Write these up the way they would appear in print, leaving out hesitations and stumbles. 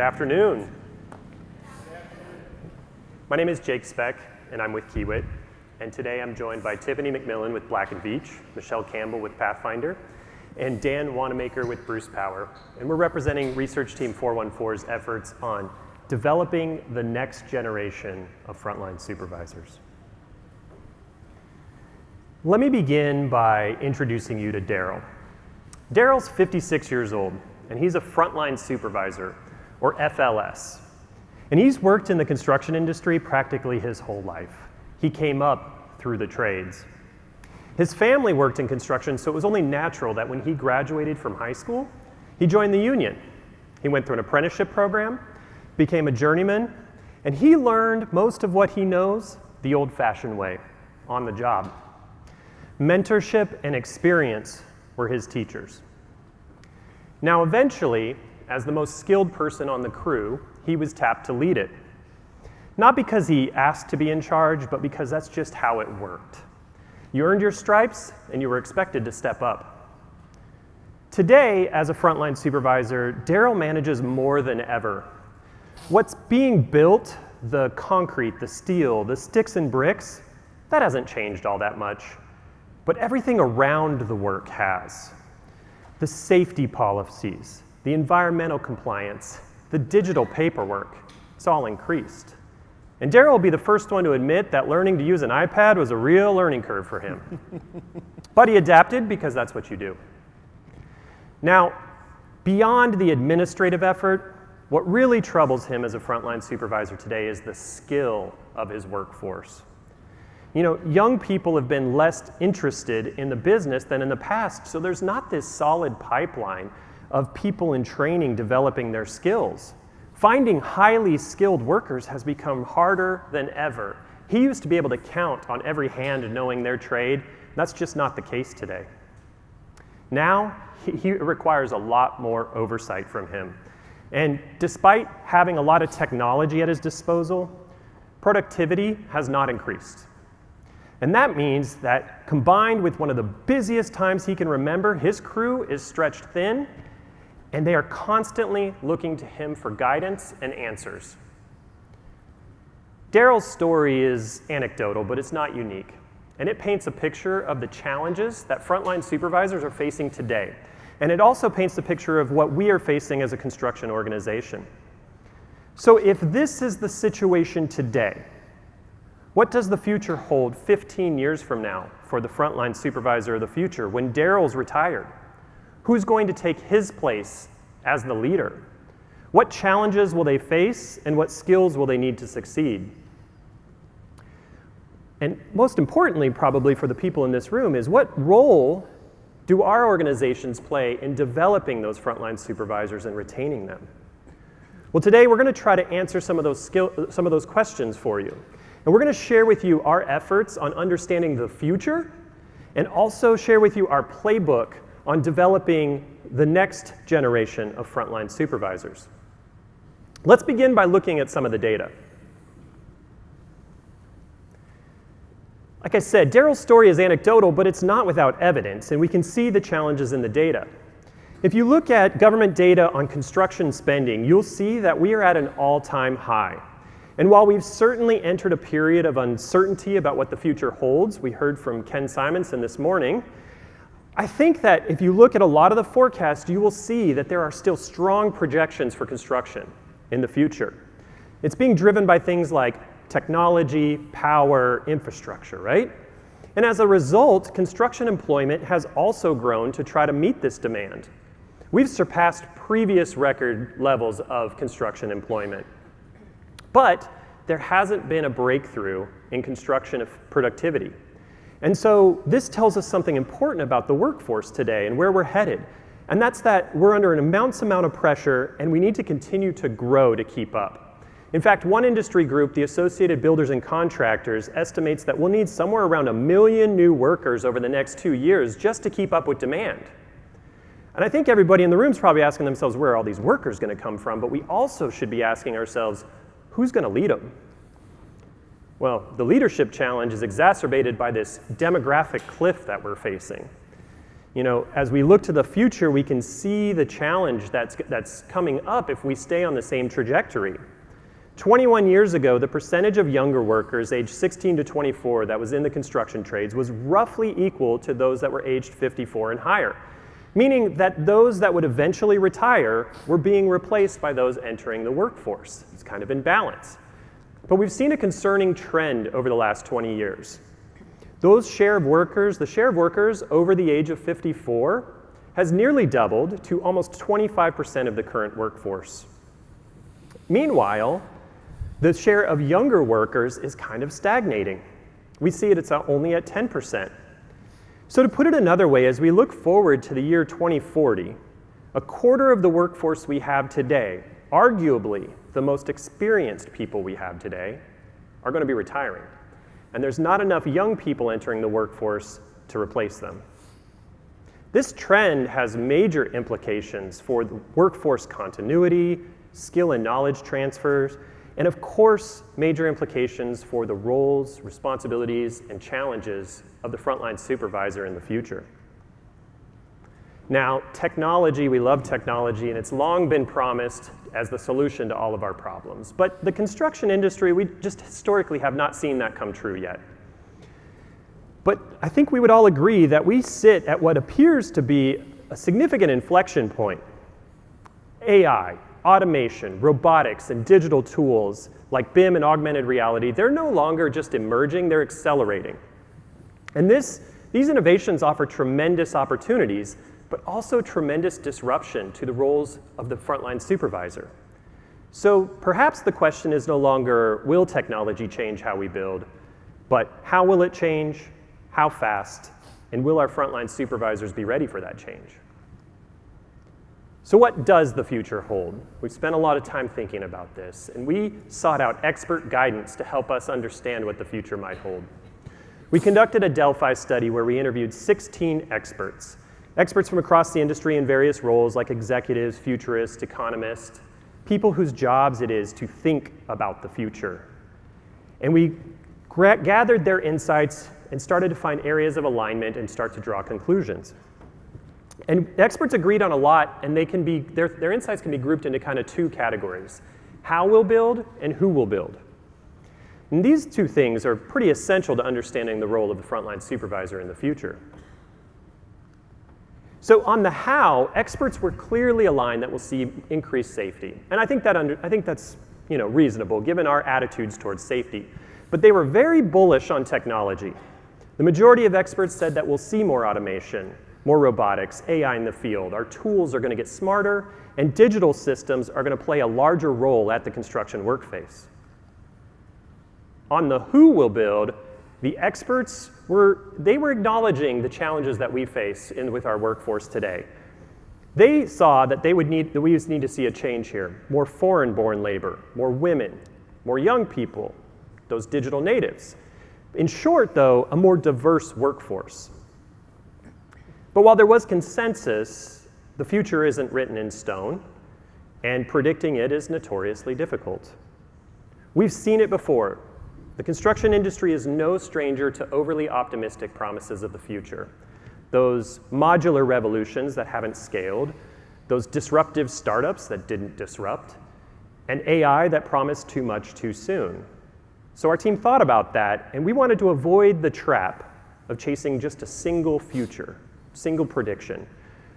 Good afternoon. My name is Jake Speck, and I'm with Kiewit. And today I'm joined by Tiffany McMillan with Black & Veatch, Michelle Campbell with Pathfinder, and Dan Wanamaker with Bruce Power. And we're representing Research Team 414's efforts on developing the next generation of frontline supervisors. Let me begin by introducing you to Daryl. Daryl's 56 years old, and he's a frontline supervisor, or FLS. And he's worked in the construction industry practically his whole life. He came up through the trades. His family worked in construction, so it was only natural that when he graduated from high school, he joined the union. He went through an apprenticeship program, became a journeyman, and he learned most of what he knows the old-fashioned way, on the job. Mentorship and experience were his teachers. Now, eventually, as the most skilled person on the crew, he was tapped to lead it. Not because he asked to be in charge, but because that's just how it worked. You earned your stripes, and you were expected to step up. Today, as a frontline supervisor, Daryl manages more than ever. What's being built, the concrete, the steel, the sticks and bricks, that hasn't changed all that much. But everything around the work has. The safety policies, the environmental compliance, the digital paperwork, it's all increased. And Daryl will be the first one to admit that learning to use an iPad was a real learning curve for him. But he adapted because that's what you do. Now, beyond the administrative effort, what really troubles him as a frontline supervisor today is the skill of his workforce. You know, young people have been less interested in the business than in the past, so there's not this solid pipeline of people in training developing their skills. Finding highly skilled workers has become harder than ever. He used to be able to count on every hand knowing their trade. That's just not the case today. Now, he requires a lot more oversight from him. And despite having a lot of technology at his disposal, productivity has not increased. And that means that combined with one of the busiest times he can remember, his crew is stretched thin, and they are constantly looking to him for guidance and answers. Daryl's story is anecdotal, but it's not unique. And it paints a picture of the challenges that frontline supervisors are facing today. And it also paints the picture of what we are facing as a construction organization. So if this is the situation today, what does the future hold 15 years from now for the frontline supervisor of the future when Daryl's retired? Who's going to take his place as the leader? What challenges will they face, and what skills will they need to succeed? And most importantly, probably for the people in this room, is what role do our organizations play in developing those frontline supervisors and retaining them? Well, today we're going to try to answer some of those questions for you. And we're going to share with you our efforts on understanding the future, and also share with you our playbook on developing the next generation of frontline supervisors. Let's begin by looking at some of the data. Like I said, Daryl's story is anecdotal, but it's not without evidence, and we can see the challenges in the data. If you look at government data on construction spending, you'll see that we are at an all-time high. And while we've certainly entered a period of uncertainty about what the future holds, we heard from Ken Simonson this morning, I think that if you look at a lot of the forecasts, you will see that there are still strong projections for construction in the future. It's being driven by things like technology, power, infrastructure, right? And as a result, construction employment has also grown to try to meet this demand. We've surpassed previous record levels of construction employment. But there hasn't been a breakthrough in construction productivity. And so this tells us something important about the workforce today and where we're headed. And that's that we're under an immense amount of pressure, and we need to continue to grow to keep up. In fact, one industry group, the Associated Builders and Contractors, estimates that we'll need somewhere around 1 million new workers over the next 2 years just to keep up with demand. And I think everybody in the room is probably asking themselves, where are all these workers going to come from? But we also should be asking ourselves, who's going to lead them? Well, the leadership challenge is exacerbated by this demographic cliff that we're facing. As we look to the future, we can see the challenge that's coming up if we stay on the same trajectory. 21 years ago, the percentage of younger workers aged 16 to 24 that was in the construction trades was roughly equal to those that were aged 54 and higher, meaning that those that would eventually retire were being replaced by those entering the workforce. It's kind of in balance. But we've seen a concerning trend over the last 20 years. The share of workers over the age of 54 has nearly doubled to almost 25% of the current workforce. Meanwhile, the share of younger workers is kind of stagnating. We see it's only at 10%. So to put it another way, as we look forward to the year 2040, a quarter of the workforce we have today, arguably the most experienced people we have today, are going to be retiring. And there's not enough young people entering the workforce to replace them. This trend has major implications for the workforce continuity, skill and knowledge transfers, and of course, major implications for the roles, responsibilities, and challenges of the frontline supervisor in the future. Now, technology, we love technology, and it's long been promised as the solution to all of our problems. But the construction industry, we just historically have not seen that come true yet. But I think we would all agree that we sit at what appears to be a significant inflection point. AI, automation, robotics, and digital tools like BIM and augmented reality, they're no longer just emerging, they're accelerating. And these innovations offer tremendous opportunities, but also tremendous disruption to the roles of the frontline supervisor. So perhaps the question is no longer, will technology change how we build, but how will it change, how fast, and will our frontline supervisors be ready for that change? So what does the future hold? We've spent a lot of time thinking about this, and we sought out expert guidance to help us understand what the future might hold. We conducted a Delphi study where we interviewed 16 experts from across the industry in various roles like executives, futurists, economists, people whose jobs it is to think about the future. And we gathered their insights and started to find areas of alignment and start to draw conclusions. And experts agreed on a lot, and their insights can be grouped into kind of two categories: how we'll build and who will build. And these two things are pretty essential to understanding the role of the frontline supervisor in the future. So on the how, experts were clearly aligned that we'll see increased safety. And I think that's reasonable given our attitudes towards safety. But they were very bullish on technology. The majority of experts said that we'll see more automation, more robotics, AI in the field. Our tools are going to get smarter, and digital systems are going to play a larger role at the construction workplace. On the who will build, the experts were acknowledging the challenges that we face with our workforce today. They saw that we need to see a change here: more foreign-born labor, more women, more young people, those digital natives. In short, though, a more diverse workforce. But while there was consensus, the future isn't written in stone, and predicting it is notoriously difficult. We've seen it before. The construction industry is no stranger to overly optimistic promises of the future. Those modular revolutions that haven't scaled, those disruptive startups that didn't disrupt, and AI that promised too much too soon. So our team thought about that, and we wanted to avoid the trap of chasing just a single future, single prediction.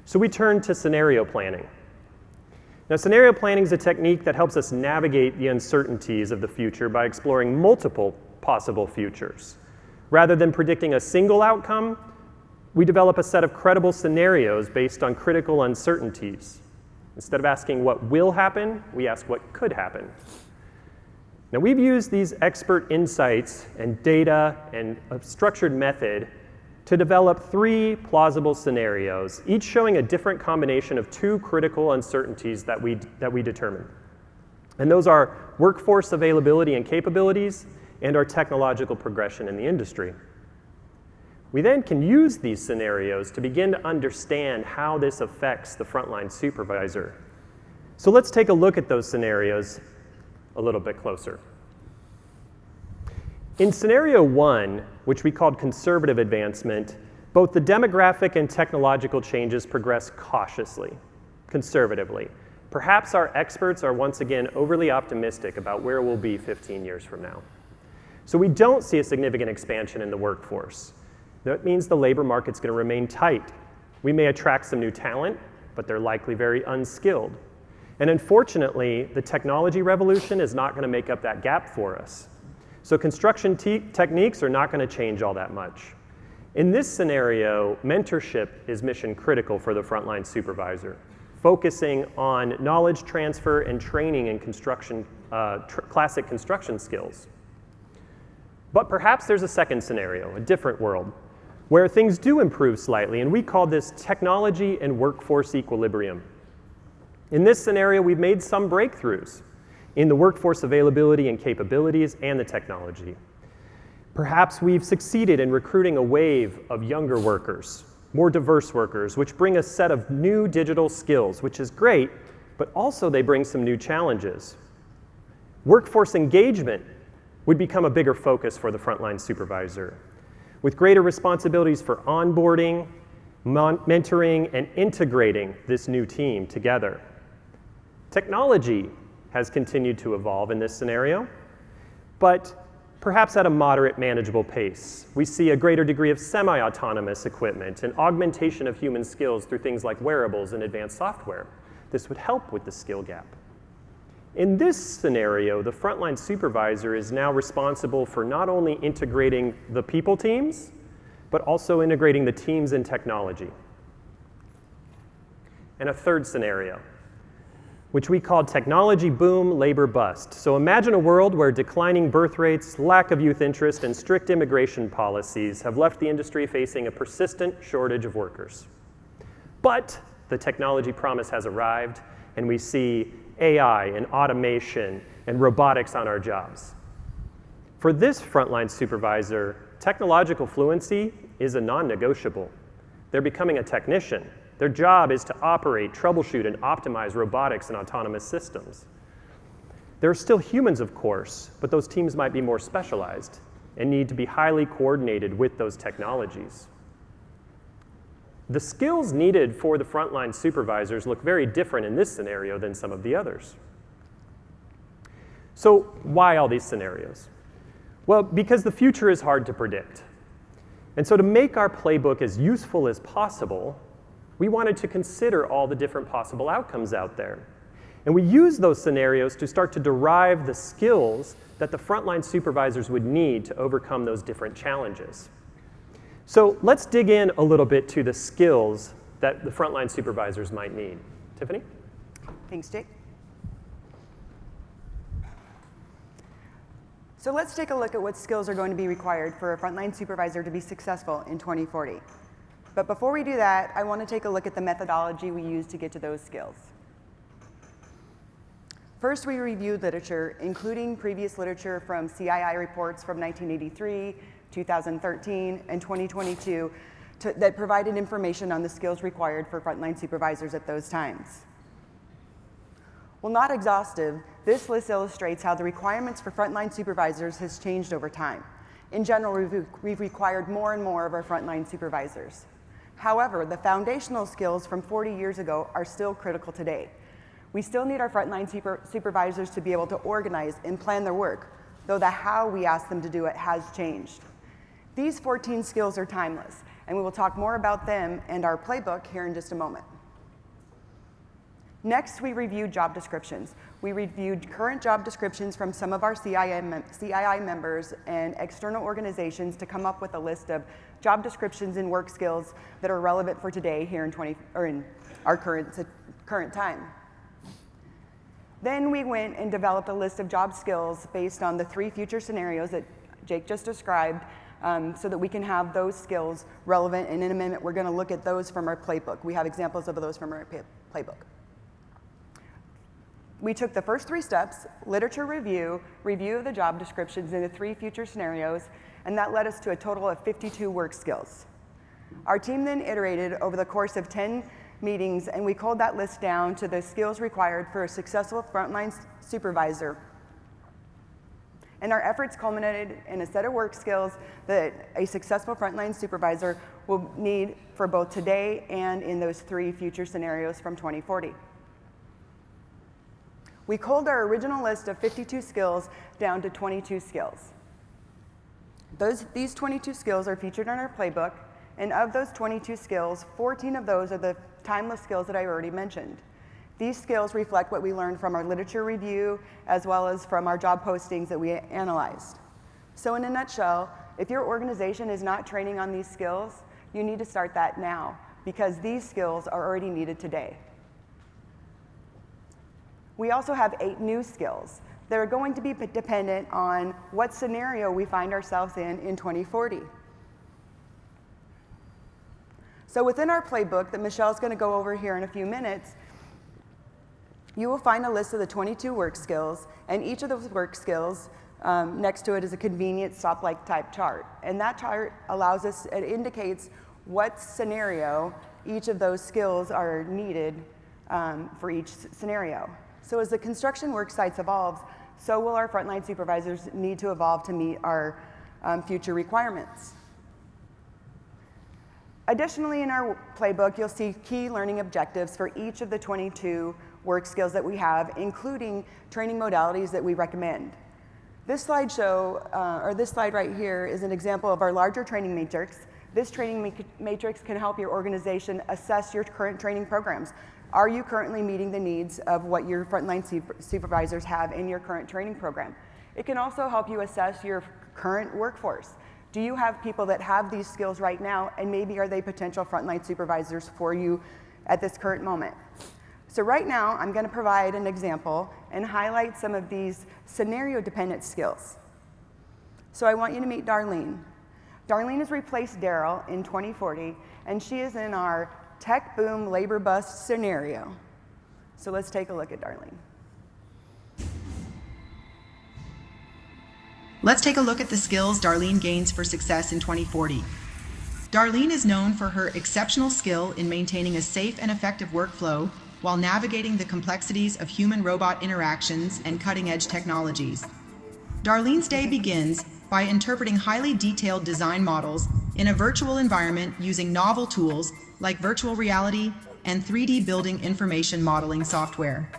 So we turned to scenario planning. Now, scenario planning is a technique that helps us navigate the uncertainties of the future by exploring multiple possible futures. Rather than predicting a single outcome, we develop a set of credible scenarios based on critical uncertainties. Instead of asking what will happen, we ask what could happen. Now, we've used these expert insights and data and a structured method to develop 3 plausible scenarios, each showing a different combination of 2 critical uncertainties that we determined. And those are workforce availability and capabilities and our technological progression in the industry. We then can use these scenarios to begin to understand how this affects the frontline supervisor. So let's take a look at those scenarios a little bit closer. In scenario 1, which we called conservative advancement, Both the demographic and technological changes progress cautiously, conservatively. Perhaps our experts are once again overly optimistic about where we'll be 15 years from now. So we don't see a significant expansion in the workforce. That means the labor market's going to remain tight. We may attract some new talent, but they're likely very unskilled. And unfortunately, the technology revolution is not going to make up that gap for us. So construction techniques are not going to change all that much. In this scenario, mentorship is mission critical for the frontline supervisor, focusing on knowledge transfer and training in construction, classic construction skills. But perhaps there's a second scenario, a different world, where things do improve slightly, and we call this technology and workforce equilibrium. In this scenario, we've made some breakthroughs in the workforce availability and capabilities and the technology. Perhaps we've succeeded in recruiting a wave of younger workers, more diverse workers, which bring a set of new digital skills, which is great, but also they bring some new challenges. Workforce engagement would become a bigger focus for the frontline supervisor, with greater responsibilities for onboarding, mentoring, and integrating this new team together. Technology has continued to evolve in this scenario, but perhaps at a moderate, manageable pace. We see a greater degree of semi-autonomous equipment and augmentation of human skills through things like wearables and advanced software. This would help with the skill gap. In this scenario, the frontline supervisor is now responsible for not only integrating the people teams, but also integrating the teams and technology. And a third scenario, which we called technology boom, labor bust. So imagine a world where declining birth rates, lack of youth interest, and strict immigration policies have left the industry facing a persistent shortage of workers. But the technology promise has arrived, and we see AI and automation and robotics on our jobs. For this frontline supervisor, technological fluency is a non-negotiable. They're becoming a technician. Their job is to operate, troubleshoot, and optimize robotics and autonomous systems. There are still humans, of course, but those teams might be more specialized and need to be highly coordinated with those technologies. The skills needed for the frontline supervisors look very different in this scenario than some of the others. So why all these scenarios? Well, because the future is hard to predict. And so to make our playbook as useful as possible, we wanted to consider all the different possible outcomes out there. And we used those scenarios to start to derive the skills that the frontline supervisors would need to overcome those different challenges. So let's dig in a little bit to the skills that the frontline supervisors might need. Tiffany? Thanks, Jake. So let's take a look at what skills are going to be required for a frontline supervisor to be successful in 2040. But before we do that, I want to take a look at the methodology we use to get to those skills. First, we reviewed literature, including previous literature from CII reports from 1983, 2013, and 2022 that provided information on the skills required for frontline supervisors at those times. While not exhaustive, this list illustrates how the requirements for frontline supervisors has changed over time. In general, we've required more and more of our frontline supervisors. However, the foundational skills from 40 years ago are still critical today. We still need our frontline supervisors to be able to organize and plan their work, though the how we ask them to do it has changed. These 14 skills are timeless, and we will talk more about them and our playbook here in just a moment. Next, we reviewed job descriptions. We reviewed current job descriptions from some of our CII members and external organizations to come up with a list of job descriptions and work skills that are relevant for today here in our current time. Then we went and developed a list of job skills based on the 3 future scenarios that Jake just described, so that we can have those skills relevant. And in a minute, we're going to look at those from our playbook. We have examples of those from our playbook. We took the first 3 steps, literature review, review of the job descriptions in the 3 future scenarios, and that led us to a total of 52 work skills. Our team then iterated over the course of 10 meetings, and we culled that list down to the skills required for a successful frontline supervisor. And our efforts culminated in a set of work skills that a successful frontline supervisor will need for both today and in those 3 future scenarios from 2040. We culled our original list of 52 skills down to 22 skills. These 22 skills are featured in our playbook, and of those 22 skills, 14 of those are the timeless skills that I already mentioned. These skills reflect what we learned from our literature review as well as from our job postings that we analyzed. So in a nutshell, if your organization is not training on these skills, you need to start that now because these skills are already needed today. We also have 8 new skills that are going to be dependent on what scenario we find ourselves in 2040. So within our playbook that Michelle's going to go over here in a few minutes, you will find a list of the 22 work skills, and each of those work skills next to it is a convenient stoplight type chart. And that chart allows us, it indicates what scenario each of those skills are needed for each scenario. So as the construction work sites evolves, so will our frontline supervisors need to evolve to meet our future requirements. Additionally, in our playbook, you'll see key learning objectives for each of the 22 work skills that we have, including training modalities that we recommend. This slide right here is an example of our larger training matrix. This training matrix can help your organization assess your current training programs. Are you currently meeting the needs of what your frontline supervisors have in your current training program? It can also help you assess your current workforce. Do you have people that have these skills right now, and maybe are they potential frontline supervisors for you at this current moment? So right now, I'm going to provide an example and highlight some of these scenario-dependent skills. So I want you to meet Darlene. Darlene has replaced Daryl in 2040, and she is in our tech boom labor bust scenario. So let's take a look at Darlene. Let's take a look at the skills Darlene gains for success in 2040. Darlene is known for her exceptional skill in maintaining a safe and effective workflow while navigating the complexities of human-robot interactions and cutting-edge technologies. Darlene's day begins by interpreting highly detailed design models in a virtual environment using novel tools like virtual reality and 3D building information modeling software.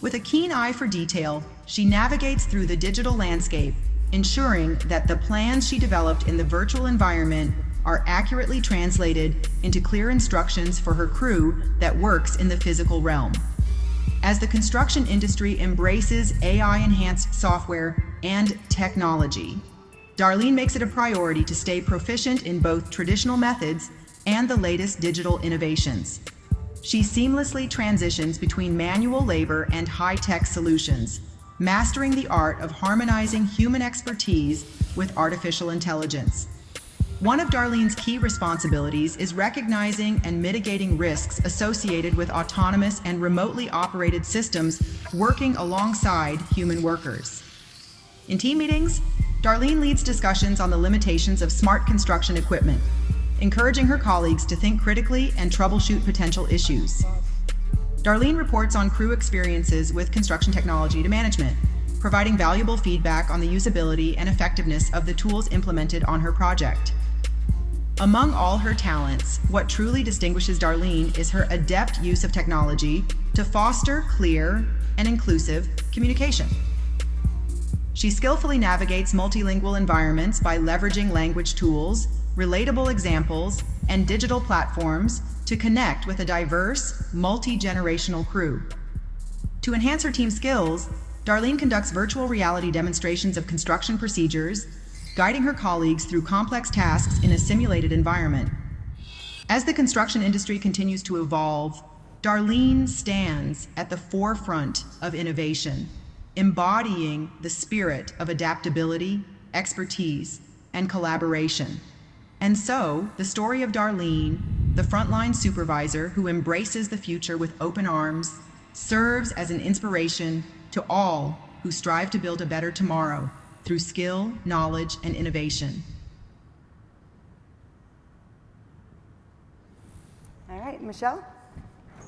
With a keen eye for detail, she navigates through the digital landscape, ensuring that the plans she developed in the virtual environment are accurately translated into clear instructions for her crew that works in the physical realm. As the construction industry embraces AI-enhanced software and technology, Darlene makes it a priority to stay proficient in both traditional methods and the latest digital innovations. She seamlessly transitions between manual labor and high-tech solutions, mastering the art of harmonizing human expertise with artificial intelligence. One of Darlene's key responsibilities is recognizing and mitigating risks associated with autonomous and remotely operated systems working alongside human workers. In team meetings, Darlene leads discussions on the limitations of smart construction equipment, encouraging her colleagues to think critically and troubleshoot potential issues. Darlene reports on crew experiences with construction technology to management, providing valuable feedback on the usability and effectiveness of the tools implemented on her project. Among all her talents, what truly distinguishes Darlene is her adept use of technology to foster clear and inclusive communication. She skillfully navigates multilingual environments by leveraging language tools, relatable examples, and digital platforms to connect with a diverse, multi-generational crew. To enhance her team skills, Darlene conducts virtual reality demonstrations of construction procedures, guiding her colleagues through complex tasks in a simulated environment. As the construction industry continues to evolve, Darlene stands at the forefront of innovation, embodying the spirit of adaptability, expertise, and collaboration. And so, the story of Darlene, the frontline supervisor who embraces the future with open arms, serves as an inspiration to all who strive to build a better tomorrow through skill, knowledge, and innovation. All right, Michelle?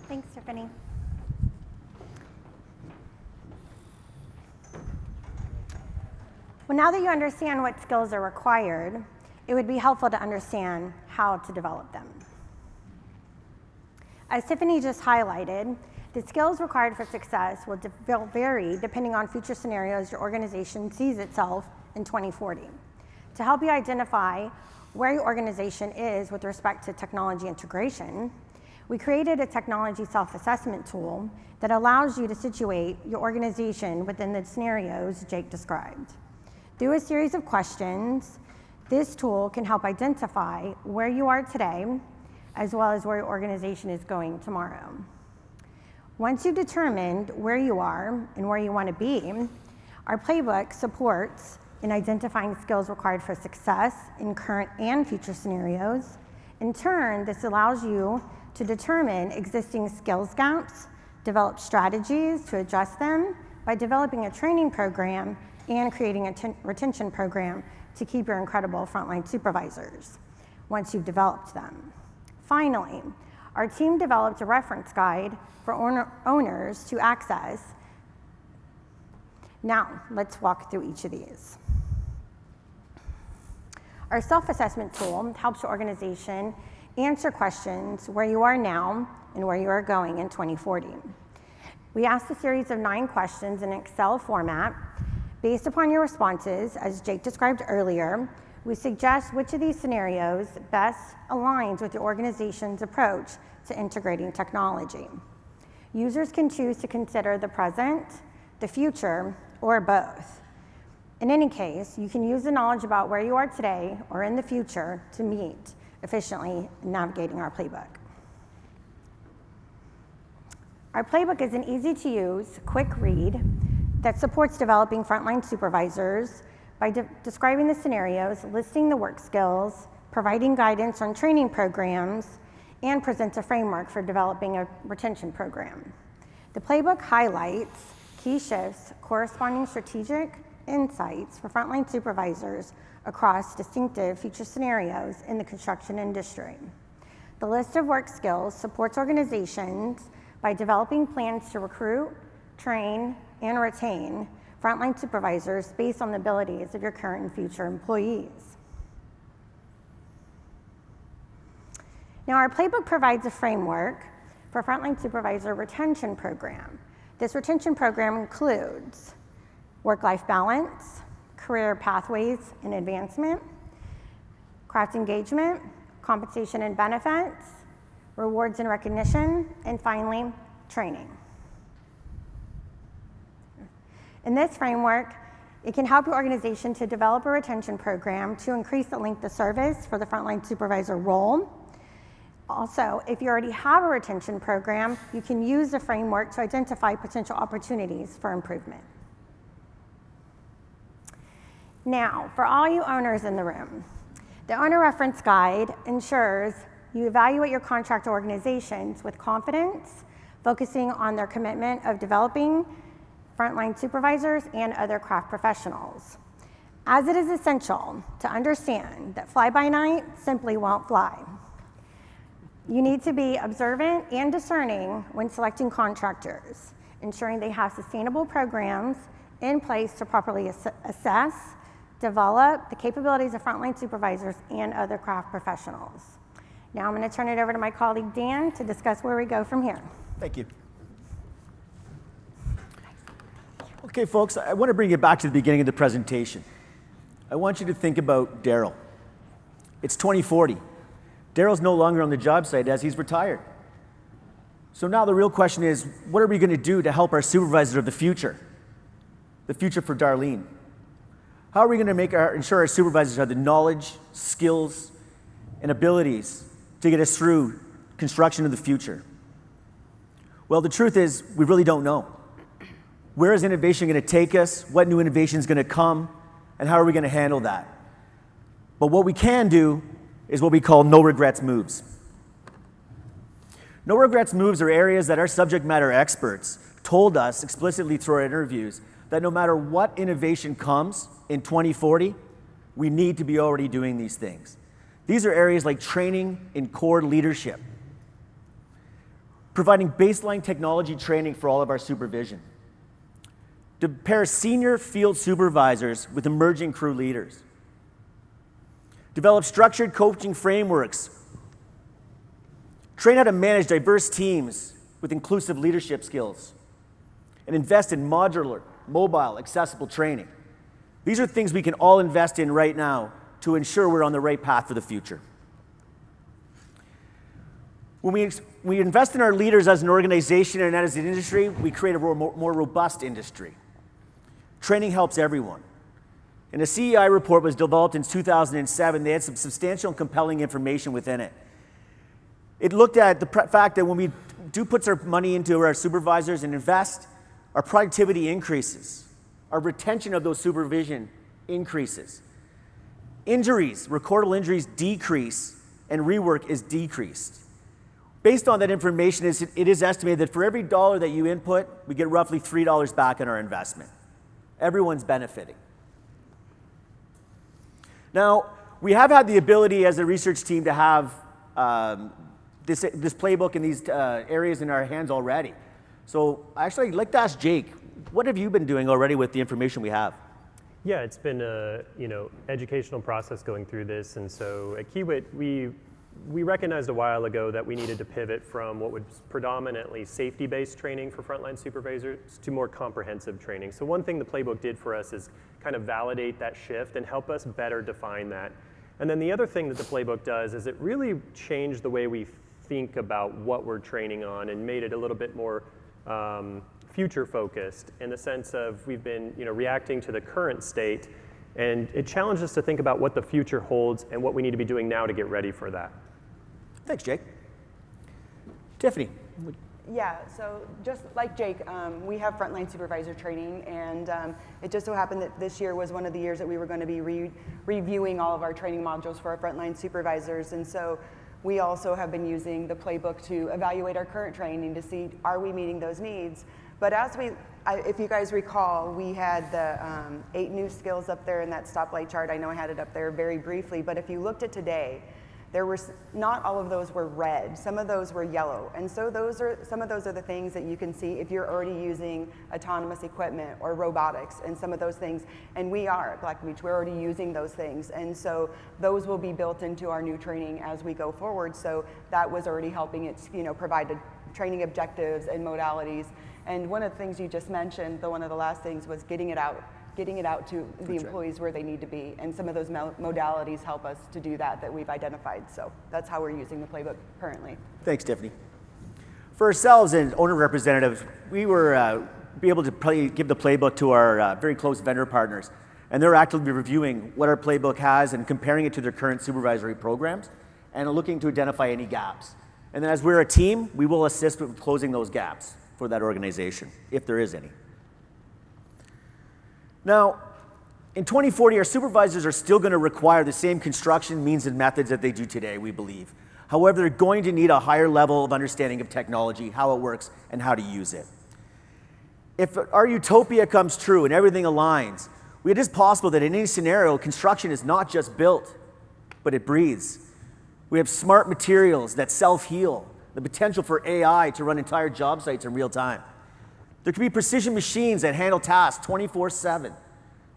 Thanks, Tiffany. Well, now that you understand what skills are required, it would be helpful to understand how to develop them. As Tiffany just highlighted, the skills required for success will vary depending on future scenarios your organization sees itself in 2040. To help you identify where your organization is with respect to technology integration, we created a technology self-assessment tool that allows you to situate your organization within the scenarios Jake described. Through a series of questions, this tool can help identify where you are today, as well as where your organization is going tomorrow. Once you've determined where you are and where you want to be, our playbook supports in identifying skills required for success in current and future scenarios. In turn, this allows you to determine existing skills gaps, develop strategies to address them by developing a training program and creating a retention program to keep your incredible frontline supervisors once you've developed them. Finally, our team developed a reference guide for owners to access. Now, let's walk through each of these. Our self-assessment tool helps your organization answer questions where you are now and where you are going in 2040. We asked a series of 9 questions in Excel format. Based upon your responses, as Jake described earlier, we suggest which of these scenarios best aligns with your organization's approach to integrating technology. Users can choose to consider the present, the future, or both. In any case, you can use the knowledge about where you are today or in the future to meet efficiently in navigating our playbook. Our playbook is an easy-to-use, quick read that supports developing frontline supervisors by describing the scenarios, listing the work skills, providing guidance on training programs, and presents a framework for developing a retention program. The playbook highlights key shifts, corresponding strategic insights for frontline supervisors across distinctive future scenarios in the construction industry. The list of work skills supports organizations by developing plans to recruit, train, and retain frontline supervisors based on the abilities of your current and future employees. Now, our playbook provides a framework for frontline supervisor retention program. This retention program includes work-life balance, career pathways and advancement, craft engagement, compensation and benefits, rewards and recognition, and finally, training. In this framework, it can help your organization to develop a retention program to increase the length of service for the frontline supervisor role. Also, if you already have a retention program, you can use the framework to identify potential opportunities for improvement. Now, for all you owners in the room, the owner reference guide ensures you evaluate your contract organizations with confidence, focusing on their commitment of developing frontline supervisors and other craft professionals, as it is essential to understand that fly-by-night simply won't fly. You need to be observant and discerning when selecting contractors, ensuring they have sustainable programs in place to properly assess, develop the capabilities of frontline supervisors and other craft professionals. Now I'm going to turn it over to my colleague Dan to discuss where we go from here. Thank you. Okay, folks, I want to bring you back to the beginning of the presentation. I want you to think about Daryl. It's 2040. Daryl's no longer on the job site as he's retired. So now the real question is, what are we going to do to help our supervisors of the future for Darlene? How are we going to ensure our supervisors have the knowledge, skills, and abilities to get us through construction of the future? Well, the truth is, we really don't know. Where is innovation going to take us? What new innovation is going to come? And how are we going to handle that? But what we can do is what we call no regrets moves. No regrets moves are areas that our subject matter experts told us explicitly through our interviews that no matter what innovation comes in 2040, we need to be already doing these things. These are areas like training in core leadership, providing baseline technology training for all of our supervision, to pair senior field supervisors with emerging crew leaders, develop structured coaching frameworks, train how to manage diverse teams with inclusive leadership skills, and invest in modular, mobile, accessible training. These are things we can all invest in right now to ensure we're on the right path for the future. When we invest in our leaders as an organization and as an industry, we create a more robust industry. Training helps everyone. And a CEI report was developed in 2007. They had some substantial and compelling information within it. It looked at the fact that when we do put our money into our supervisors and invest, our productivity increases. Our retention of those supervision increases. Injuries, recordable injuries decrease, and rework is decreased. Based on that information, it is estimated that for every dollar that you input, we get roughly $3 back on our investment. Everyone's benefiting. Now, we have had the ability as a research team to have this playbook and these areas in our hands already. So actually, I'd like to ask Jake, what have you been doing already with the information we have? Yeah, it's been a educational process going through this, and so at Kiewit, we recognized a while ago that we needed to pivot from what was predominantly safety-based training for frontline supervisors to more comprehensive training. So one thing the playbook did for us is kind of validate that shift and help us better define that. And then the other thing that the playbook does is it really changed the way we think about what we're training on and made it a little bit more future-focused in the sense of we've been reacting to the current state, and it challenged us to think about what the future holds and what we need to be doing now to get ready for that. Thanks, Jake. Tiffany. Yeah, so just like Jake, we have frontline supervisor training, and it just so happened that this year was one of the years that we were going to be reviewing all of our training modules for our frontline supervisors, and so we also have been using the playbook to evaluate our current training to see, are we meeting those needs? But if you guys recall, we had the 8 new skills up there in that stoplight chart. I know I had it up there very briefly, but if you looked at today, not all of those were red. Some of those were yellow. And so some of those are the things that you can see if you're already using autonomous equipment or robotics and some of those things. And we are at Black Beach, we're already using those things. And so those will be built into our new training as we go forward. So that was already helping it, provide training objectives and modalities. And one of the things you just mentioned, one of the last things was getting it out to the employees where they need to be. And some of those modalities help us to do that we've identified. So that's how we're using the playbook currently. Thanks, Tiffany. For ourselves and owner representatives, we were be able to give the playbook to our very close vendor partners. And they're actively reviewing what our playbook has and comparing it to their current supervisory programs and looking to identify any gaps. And then as we're a team, we will assist with closing those gaps for that organization, if there is any. Now, in 2040, our supervisors are still going to require the same construction means and methods that they do today, we believe. However, they're going to need a higher level of understanding of technology, how it works, and how to use it. If our utopia comes true and everything aligns, it is possible that in any scenario, construction is not just built, but it breathes. We have smart materials that self-heal, the potential for AI to run entire job sites in real time. There could be precision machines that handle tasks 24/7,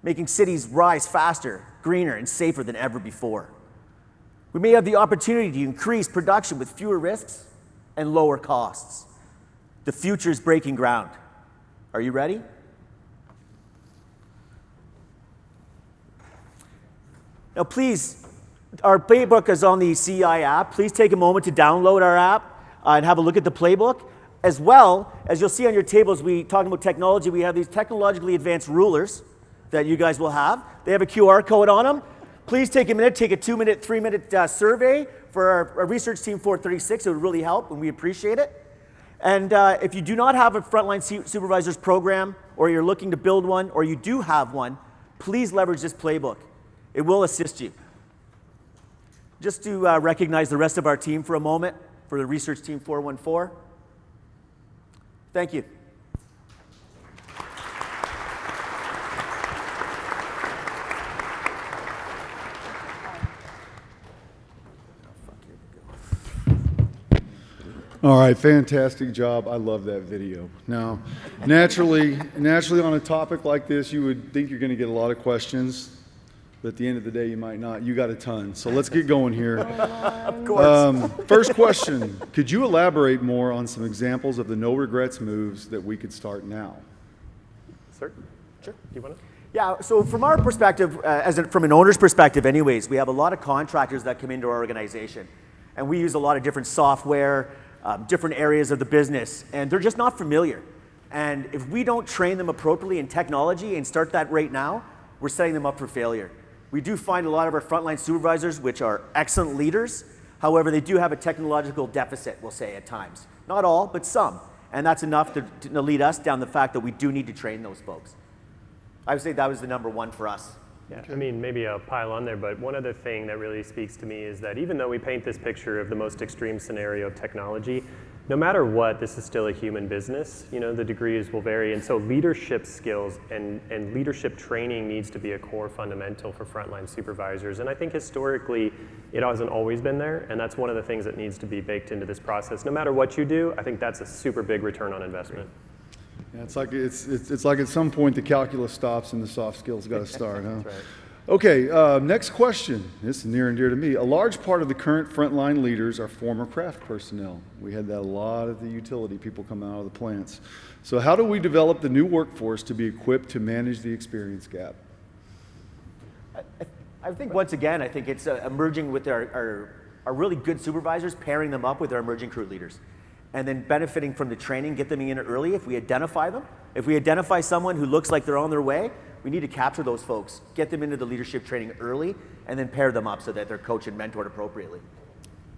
making cities rise faster, greener, and safer than ever before. We may have the opportunity to increase production with fewer risks and lower costs. The future is breaking ground. Are you ready? Now please, our playbook is on the CEI app. Please take a moment to download our app and have a look at the playbook. As well, as you'll see on your tables, talking about technology, we have these technologically advanced rulers that you guys will have. They have a QR code on them. Please take a minute, take a 2-minute, 3-minute survey for our research team 436. It would really help, and we appreciate it. And if you do not have a Frontline Supervisors program, or you're looking to build one, or you do have one, please leverage this playbook. It will assist you. Just to recognize the rest of our team for a moment, for the research team 414. Thank you. All right, fantastic job. I love that video. Now, naturally on a topic like this, you would think you're going to get a lot of questions, but at the end of the day, you might not. You got a ton. So let's get going here. Of course. First question, could you elaborate more on some examples of the no regrets moves that we could start now? Sir? Sure. Do you want to? Yeah, so from our perspective, from an owner's perspective anyways, we have a lot of contractors that come into our organization. And we use a lot of different software, different areas of the business, and they're just not familiar. And if we don't train them appropriately in technology and start that right now, we're setting them up for failure. We do find a lot of our frontline supervisors, which are excellent leaders. However, they do have a technological deficit, we'll say, at times. Not all, but some. And that's enough to lead us down the fact that we do need to train those folks. I would say that was the number one for us. Yeah, I mean, maybe I'll pile on there, but one other thing that really speaks to me is that even though we paint this picture of the most extreme scenario of technology, no matter what, this is still a human business. You know, the degrees will vary, and so leadership skills and leadership training needs to be a core fundamental for frontline supervisors. And I think historically, it hasn't always been there, and that's one of the things that needs to be baked into this process. No matter what you do, I think that's a super big return on investment. Yeah, it's like at some point the calculus stops and the soft skills got to start, huh? That's right. Okay, next question. This is near and dear to me. A large part of the current frontline leaders are former craft personnel. We had that a lot of the utility people come out of the plants. So how do we develop the new workforce to be equipped to manage the experience gap? I think once again, I think it's emerging with our really good supervisors, pairing them up with our emerging crew leaders. And then benefiting from the training, get them in early if we identify them. If we identify someone who looks like they're on their way, we need to capture those folks, get them into the leadership training early, and then pair them up so that they're coached and mentored appropriately.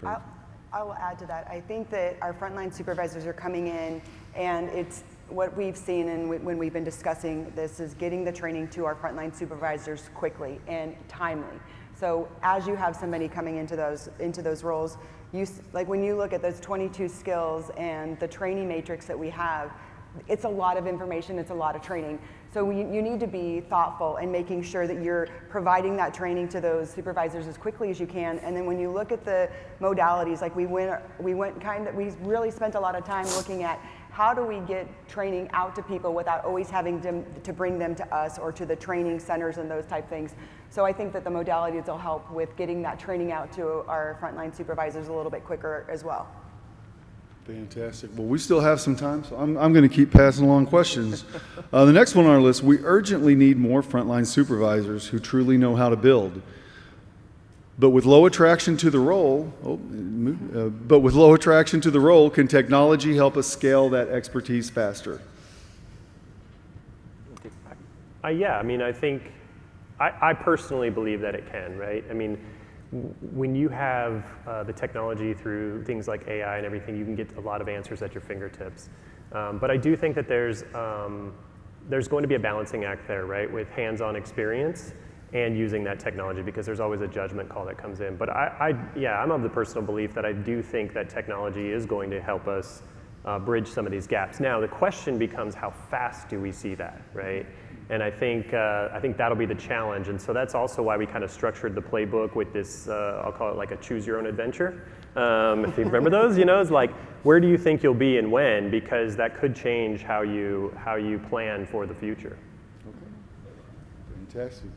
I will add to that. I think that our frontline supervisors are coming in, and it's what we've seen and when we've been discussing this is getting the training to our frontline supervisors quickly and timely. So as you have somebody coming into those roles, like when you look at those 22 skills and the training matrix that we have, it's a lot of information, it's a lot of training. So you need to be thoughtful in making sure that you're providing that training to those supervisors as quickly as you can. And then when you look at the modalities, like we really spent a lot of time looking at how do we get training out to people without always having to bring them to us or to the training centers and those type things. So I think that the modalities will help with getting that training out to our frontline supervisors a little bit quicker as well. Fantastic. Well, we still have some time, so I'm going to keep passing along questions. The next one on our list, we urgently need more frontline supervisors who truly know how to build. But with low attraction to the role, can technology help us scale that expertise faster? Yeah, I mean, I think, I personally believe that it can, right? I mean, when you have the technology through things like AI and everything, you can get a lot of answers at your fingertips. But I do think that there's going to be a balancing act there, right, with hands-on experience and using that technology, because there's always a judgment call that comes in. But I'm of the personal belief that I do think that technology is going to help us bridge some of these gaps. Now, the question becomes, how fast do we see that, right? And I think that'll be the challenge. And so that's also why we kind of structured the playbook with this, I'll call it like a choose your own adventure. If you remember those, you know, it's like, where do you think you'll be and when? Because that could change how you plan for the future. Okay. Fantastic.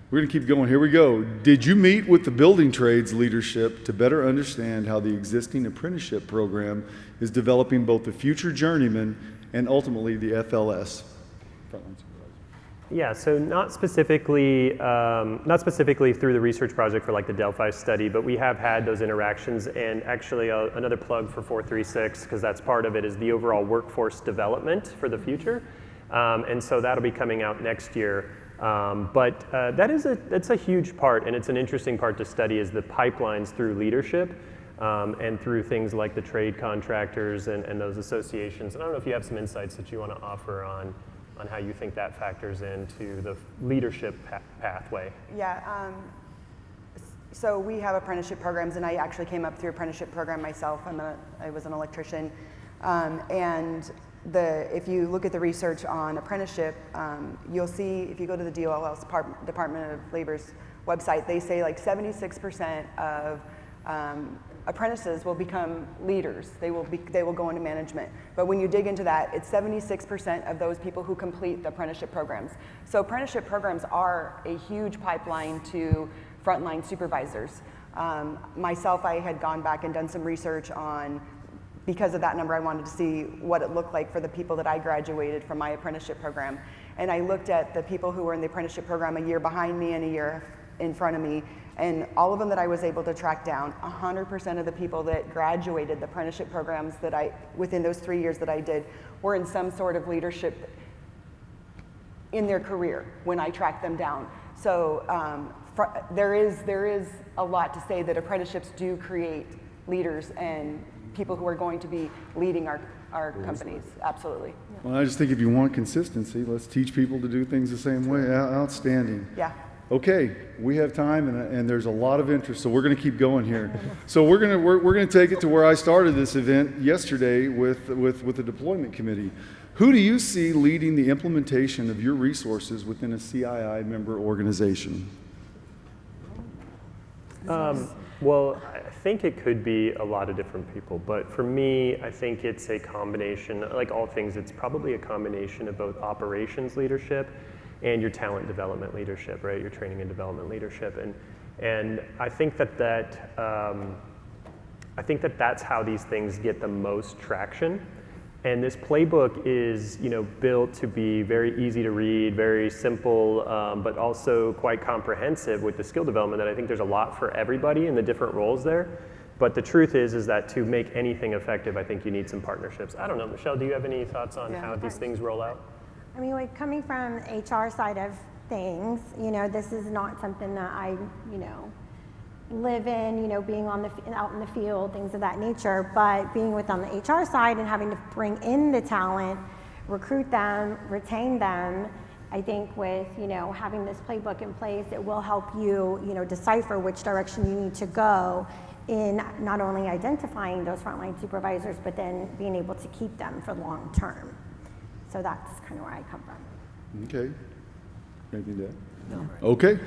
We're going to keep going. Here we go. Did you meet with the building trades leadership to better understand how the existing apprenticeship program is developing both the future journeyman and ultimately the FLS? Yeah, so not specifically through the research project for like the Delphi study, but we have had those interactions. And actually another plug for 436, because that's part of it, is the overall workforce development for the future. And so that'll be coming out next year. But that's a huge part, and it's an interesting part to study, is the pipelines through leadership and through things like the trade contractors and those associations. And I don't know if you have some insights that you want to offer on how you think that factors into the leadership pathway. Yeah, so we have apprenticeship programs, and I actually came up through apprenticeship program myself. I was an electrician, and if you look at the research on apprenticeship, you'll see, if you go to the DOL's Department of Labor's website, they say like 76% of apprentices will become leaders. They will go into management. But when you dig into that, it's 76% of those people who complete the apprenticeship programs. So apprenticeship programs are a huge pipeline to frontline supervisors. Myself, I had gone back and done some research on, because of that number, I wanted to see what it looked like for the people that I graduated from my apprenticeship program. And I looked at the people who were in the apprenticeship program a year behind me and a year in front of me, and all of them that I was able to track down, 100% of the people that graduated the apprenticeship programs that within those 3 years that I did, were in some sort of leadership in their career when I tracked them down. So there is a lot to say that apprenticeships do create leaders and people who are going to be leading our companies. Absolutely. Well, I just think if you want consistency, let's teach people to do things the same way. Outstanding. Yeah. Okay, we have time, and there's a lot of interest, so we're going to keep going here. So we're going to take it to where I started this event yesterday with the deployment committee. Who do you see leading the implementation of your resources within a CII member organization? Well, I think it could be a lot of different people, but for me, I think it's a combination, like all things, it's probably a combination of both operations leadership and your talent development leadership, right? Your training and development leadership, and I think that's how these things get the most traction. And this playbook is, built to be very easy to read, very simple, but also quite comprehensive with the skill development. That I think there's a lot for everybody in the different roles there. But the truth is that to make anything effective, I think you need some partnerships. I don't know, Michelle, do you have any thoughts on how these things roll out? I mean, like coming from HR side of things, this is not something that I, live in, being out in the field, things of that nature, but being on the HR side and having to bring in the talent, recruit them, retain them, I think with, having this playbook in place, it will help you, decipher which direction you need to go in not only identifying those frontline supervisors, but then being able to keep them for long term. So that's kind of where I come from. Okay. Anything to add? No. Okay.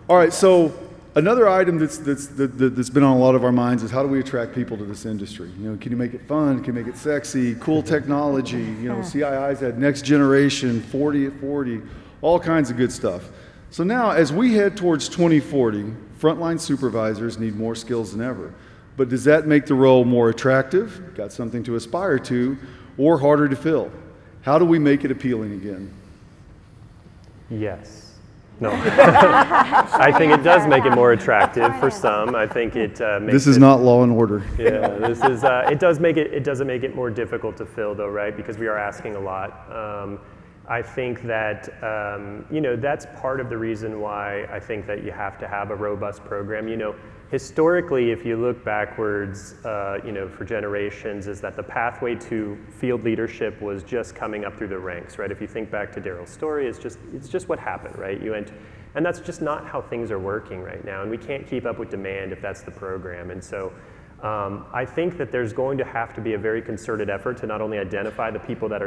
All right. So another item that's been on a lot of our minds is how do we attract people to this industry? Can you make it fun? Can you make it sexy? Cool technology? CII's had next generation, 40 at 40, all kinds of good stuff. So now, as we head towards 2040, frontline supervisors need more skills than ever. But does that make the role more attractive? Got something to aspire to, or harder to fill? How do we make it appealing again? Yes. No. I think it does make it more attractive for some. I think it makes This is not Law and Order. Yeah, this is, it doesn't make it more difficult to fill though, right? Because we are asking a lot. I think that, that's part of the reason why I think that you have to have a robust program. Historically, if you look backwards, for generations, is that the pathway to field leadership was just coming up through the ranks, right? If you think back to Daryl's story, it's just what happened, right? And that's just not how things are working right now, and we can't keep up with demand if that's the program. And so I think that there's going to have to be a very concerted effort to not only identify the people that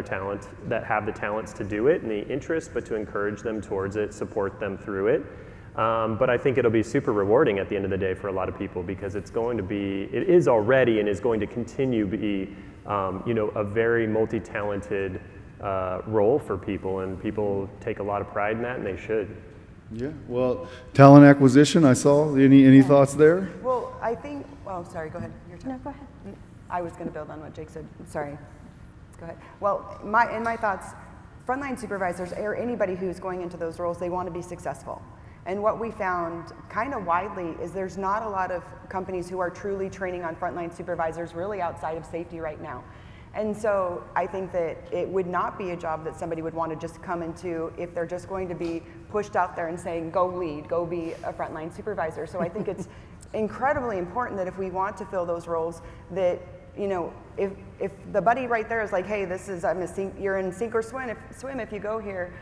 have the talents to do it and the interest, but to encourage them towards it, support them through it. But I think it'll be super rewarding at the end of the day for a lot of people, because it is already and is going to continue to be, a very multi-talented role for people, and people take a lot of pride in that, and they should. Yeah, well, talent acquisition, I saw. Any thoughts there? Well, I think, sorry, go ahead. Your turn. No, go ahead. I was going to build on what Jake said. Sorry. Go ahead. Well, in my thoughts, frontline supervisors or anybody who's going into those roles, they want to be successful. And what we found kind of widely is there's not a lot of companies who are truly training on frontline supervisors really outside of safety right now. And so I think that it would not be a job that somebody would want to just come into if they're just going to be pushed out there and saying, go lead, go be a frontline supervisor. So I think it's incredibly important that if we want to fill those roles, that, if the buddy right there is like, hey, you're in sink or swim if you go here,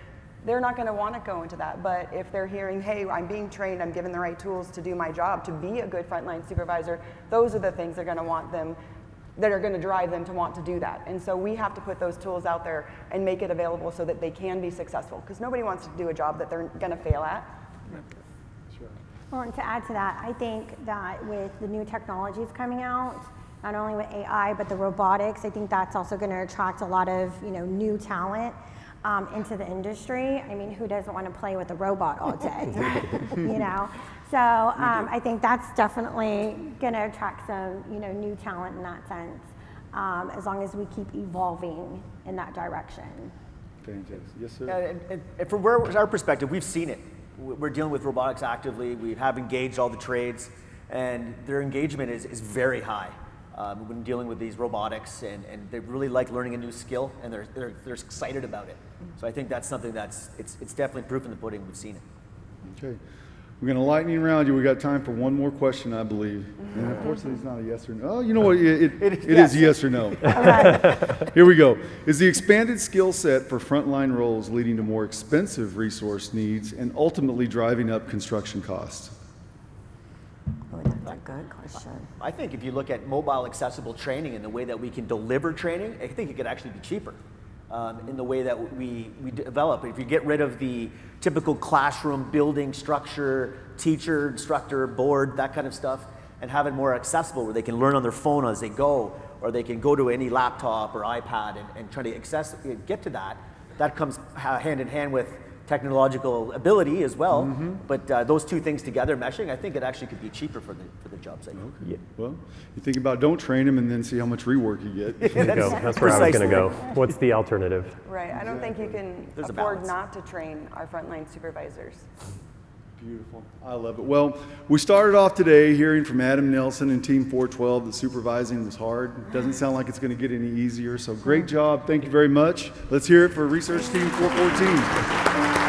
they're not going to want to go into that. But if they're hearing, hey, I'm being trained, I'm given the right tools to do my job, to be a good frontline supervisor, those are the things that are going to drive them to want to do that. And so we have to put those tools out there and make it available so that they can be successful, because nobody wants to do a job that they're going to fail at. That's Well, and to add to that, I think that with the new technologies coming out, not only with AI, but the robotics, I think that's also going to attract a lot of, new talent into the industry. I mean, who doesn't want to play with a robot all day, So I think that's definitely going to attract some, new talent in that sense, as long as we keep evolving in that direction. Fantastic. Yes, sir. And from our perspective, we've seen it. We're dealing with robotics actively. We have engaged all the trades, and their engagement is very high when dealing with these robotics, and they really like learning a new skill, and they're excited about it. So I think that's something it's definitely proof in the pudding. We've seen it. Okay. We're going to lightning round you. We got time for one more question, I believe. And unfortunately, it's not a yes or no. Oh, you know what? It is yes or no. Here we go. Is the expanded skill set for frontline roles leading to more expensive resource needs and ultimately driving up construction costs? Oh, that's a good question. I think if you look at mobile accessible training and the way that we can deliver training, I think it could actually be cheaper. In the way that we develop. If you get rid of the typical classroom building structure, teacher, instructor, board, that kind of stuff, and have it more accessible where they can learn on their phone as they go, or they can go to any laptop or iPad and try to get to that. That comes hand in hand with technological ability as well. But those two things together meshing, I think it actually could be cheaper for the job site. Okay. Yeah. Well, you think about don't train them and then see how much rework you get. There you go. That's where I was going to go. What's the alternative? Right. I don't think you can afford not to train our frontline supervisors. Beautiful. I love it. Well, we started off today hearing from Adam Nelson and Team 412 that supervising was hard. Doesn't sound like it's going to get any easier. So great job. Thank you very much. Let's hear it for Research Team 414.